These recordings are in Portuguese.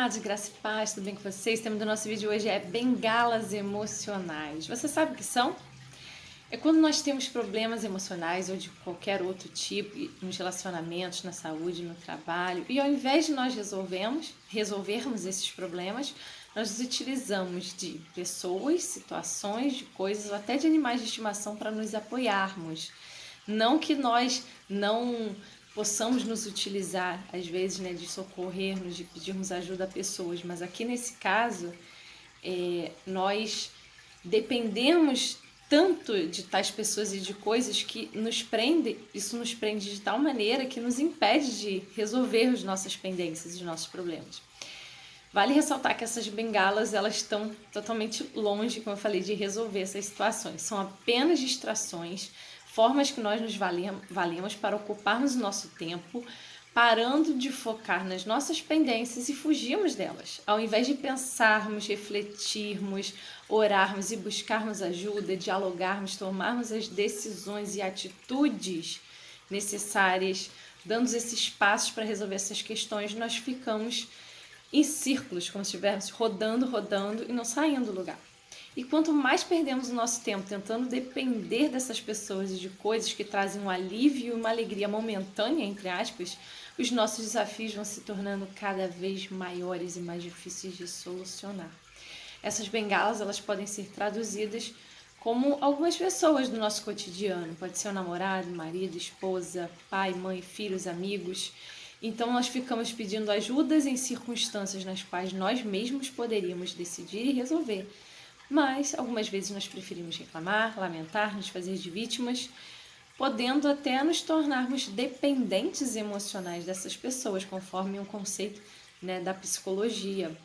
amados, graça e paz, tudo bem com vocês? O tema do nosso vídeo hoje é bengalas emocionais. Você sabe o que são? É quando nós temos problemas emocionais ou de qualquer outro tipo, nos relacionamentos, na saúde, no trabalho, e ao invés de nós resolvermos esses problemas, nós os utilizamos de pessoas, situações, de coisas, ou até de animais de estimação para nos apoiarmos. Não que nós não possamos nos utilizar, às vezes, né, de socorrermos, de pedirmos ajuda a pessoas, mas aqui nesse caso, nós dependemos tanto de tais pessoas e de coisas que isso nos prende de tal maneira que nos impede de resolver as nossas pendências e os nossos problemas. Vale ressaltar que essas bengalas, elas estão totalmente longe, como eu falei, de resolver essas situações. São apenas distrações, formas que nós nos valemos para ocuparmos o nosso tempo, parando de focar nas nossas pendências e fugirmos delas. Ao invés de pensarmos, refletirmos, orarmos e buscarmos ajuda, dialogarmos, tomarmos as decisões e atitudes necessárias, dando esses passos para resolver essas questões, nós ficamos em círculos, como se estivéssemos rodando e não saindo do lugar. E quanto mais perdemos o nosso tempo tentando depender dessas pessoas e de coisas que trazem um alívio e uma alegria momentânea, entre aspas, os nossos desafios vão se tornando cada vez maiores e mais difíceis de solucionar. Essas bengalas, elas podem ser traduzidas como algumas pessoas do nosso cotidiano. Pode ser o namorado, marido, esposa, pai, mãe, filhos, amigos. Então, nós ficamos pedindo ajudas em circunstâncias nas quais nós mesmos poderíamos decidir e resolver. Mas, algumas vezes, nós preferimos reclamar, lamentar, nos fazer de vítimas, podendo até nos tornarmos dependentes emocionais dessas pessoas, conforme um conceito, né, da psicologia.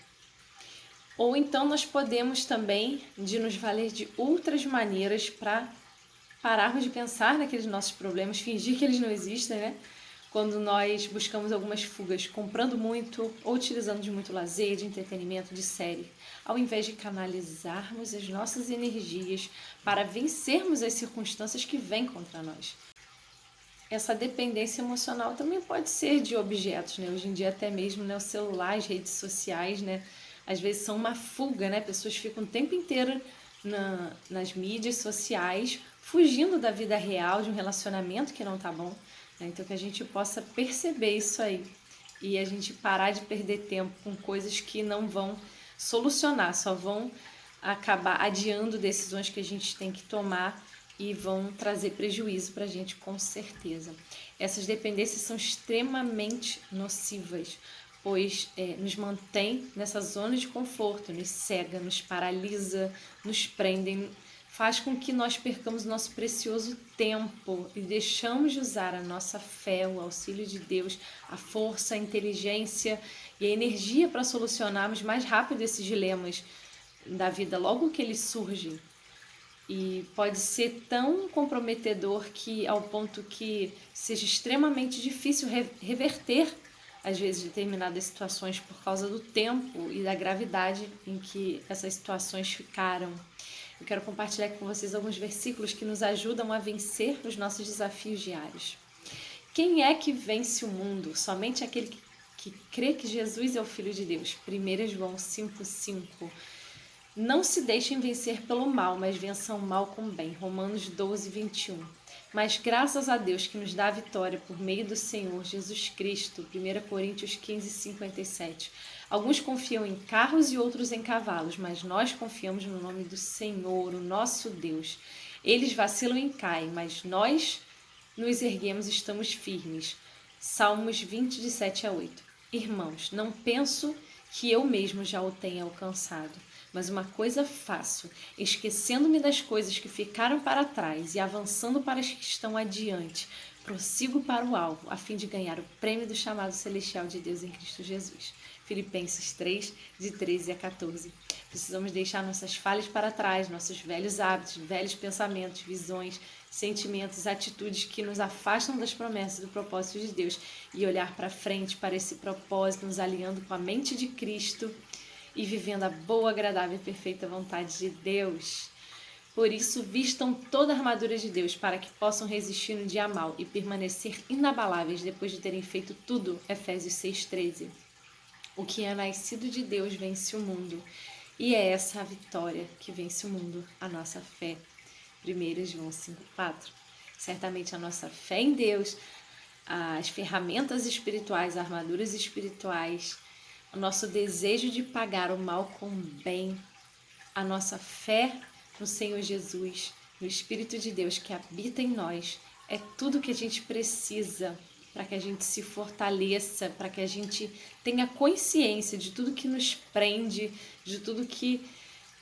Ou então, nós podemos também nos valer de outras maneiras para pararmos de pensar naqueles nossos problemas, fingir que eles não existem, né? Quando nós buscamos algumas fugas comprando muito ou utilizando de muito lazer, de entretenimento, de série, ao invés de canalizarmos as nossas energias para vencermos as circunstâncias que vêm contra nós. Essa dependência emocional também pode ser de objetos, né? Hoje em dia até mesmo, né, o celular, as redes sociais, né, às vezes são uma fuga, né? Pessoas ficam o tempo inteiro nas mídias sociais, fugindo da vida real, de um relacionamento que não tá bom. Então, que a gente possa perceber isso aí e a gente parar de perder tempo com coisas que não vão solucionar, só vão acabar adiando decisões que a gente tem que tomar e vão trazer prejuízo para a gente, com certeza. Essas dependências são extremamente nocivas, pois nos mantém nessa zona de conforto, nos cega, nos paralisa, nos prendem, faz com que nós percamos nosso precioso tempo e deixamos de usar a nossa fé, o auxílio de Deus, a força, a inteligência e a energia para solucionarmos mais rápido esses dilemas da vida logo que eles surgem. E pode ser tão comprometedor que ao ponto que seja extremamente difícil reverter às vezes determinadas situações por causa do tempo e da gravidade em que essas situações ficaram. Eu quero compartilhar com vocês alguns versículos que nos ajudam a vencer os nossos desafios diários. Quem é que vence o mundo? Somente aquele que crê que Jesus é o Filho de Deus. 1 João 5,5. Não se deixem vencer pelo mal, mas vençam o mal com o bem. Romanos 12:21. Mas graças a Deus que nos dá a vitória por meio do Senhor Jesus Cristo. 1 Coríntios 15:57. Alguns confiam em carros e outros em cavalos, mas nós confiamos no nome do Senhor, o nosso Deus. Eles vacilam e caem, mas nós nos erguemos e estamos firmes. Salmos 20, de 7-8. Irmãos, não penso que eu mesmo já o tenha alcançado, mas uma coisa faço, esquecendo-me das coisas que ficaram para trás e avançando para as que estão adiante, prossigo para o alvo, a fim de ganhar o prêmio do chamado celestial de Deus em Cristo Jesus. Filipenses 3, de 13-14. Precisamos deixar nossas falhas para trás, nossos velhos hábitos, velhos pensamentos, visões, sentimentos, atitudes que nos afastam das promessas do propósito de Deus e olhar para frente para esse propósito, nos alinhando com a mente de Cristo e vivendo a boa, agradável e perfeita vontade de Deus. Por isso, vistam toda a armadura de Deus para que possam resistir no dia mau e permanecer inabaláveis depois de terem feito tudo. Efésios 6,13. O que é nascido de Deus vence o mundo. E é essa a vitória que vence o mundo, a nossa fé. 1 João 5,4. Certamente a nossa fé em Deus, as ferramentas espirituais, armaduras espirituais, o nosso desejo de pagar o mal com o bem, a nossa fé no Senhor Jesus, no Espírito de Deus que habita em nós, é tudo que a gente precisa para que a gente se fortaleça, para que a gente tenha consciência de tudo que nos prende, de tudo que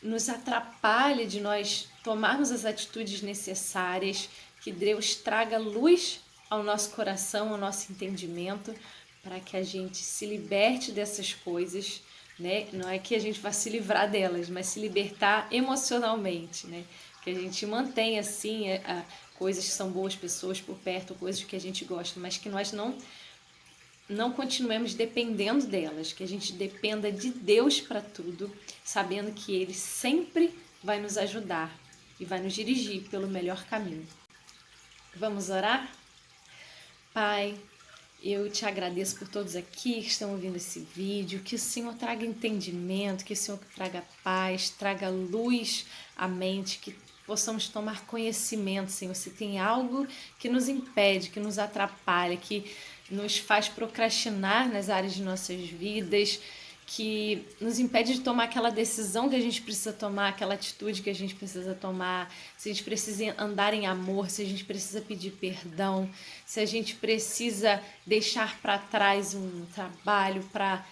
nos atrapalha de nós tomarmos as atitudes necessárias, que Deus traga luz ao nosso coração, ao nosso entendimento, para que a gente se liberte dessas coisas, né? Não é que a gente vá se livrar delas, mas se libertar emocionalmente, né? Que a gente mantenha assim coisas que são boas, pessoas por perto, coisas que a gente gosta, mas que nós não continuemos dependendo delas, que a gente dependa de Deus para tudo, sabendo que Ele sempre vai nos ajudar e vai nos dirigir pelo melhor caminho. Vamos orar? Pai, eu te agradeço por todos aqui que estão ouvindo esse vídeo, que o Senhor traga entendimento, que o Senhor traga paz, traga luz à mente, que possamos tomar conhecimento, Senhor, se tem algo que nos impede, que nos atrapalha, que nos faz procrastinar nas áreas de nossas vidas, que nos impede de tomar aquela decisão que a gente precisa tomar, aquela atitude que a gente precisa tomar, se a gente precisa andar em amor, se a gente precisa pedir perdão, se a gente precisa deixar para trás um trabalho para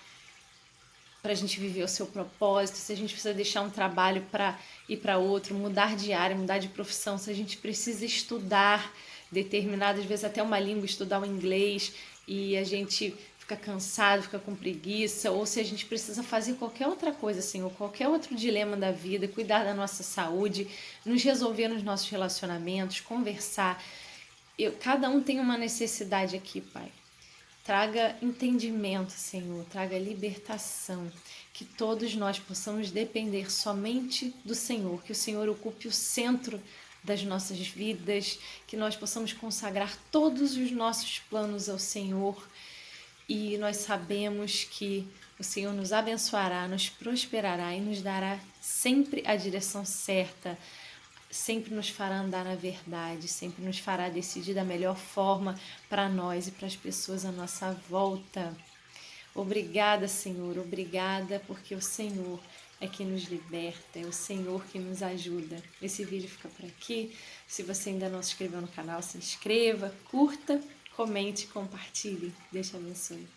a gente viver o seu propósito, se a gente precisa deixar um trabalho para ir para outro, mudar de área, mudar de profissão, se a gente precisa estudar determinadas vezes até uma língua, estudar o inglês e a gente fica cansado, fica com preguiça, ou se a gente precisa fazer qualquer outra coisa, assim, ou qualquer outro dilema da vida, cuidar da nossa saúde, nos resolver nos nossos relacionamentos, conversar. Cada um tem uma necessidade aqui, Pai. Traga entendimento, Senhor, traga libertação, que todos nós possamos depender somente do Senhor, que o Senhor ocupe o centro das nossas vidas, que nós possamos consagrar todos os nossos planos ao Senhor e nós sabemos que o Senhor nos abençoará, nos prosperará e nos dará sempre a direção certa, sempre nos fará andar na verdade, sempre nos fará decidir da melhor forma para nós e para as pessoas à nossa volta. Obrigada, Senhor, obrigada, porque o Senhor é que nos liberta, é o Senhor que nos ajuda. Esse vídeo fica por aqui. Se você ainda não se inscreveu no canal, se inscreva, curta, comente e compartilhe. Deus te abençoe.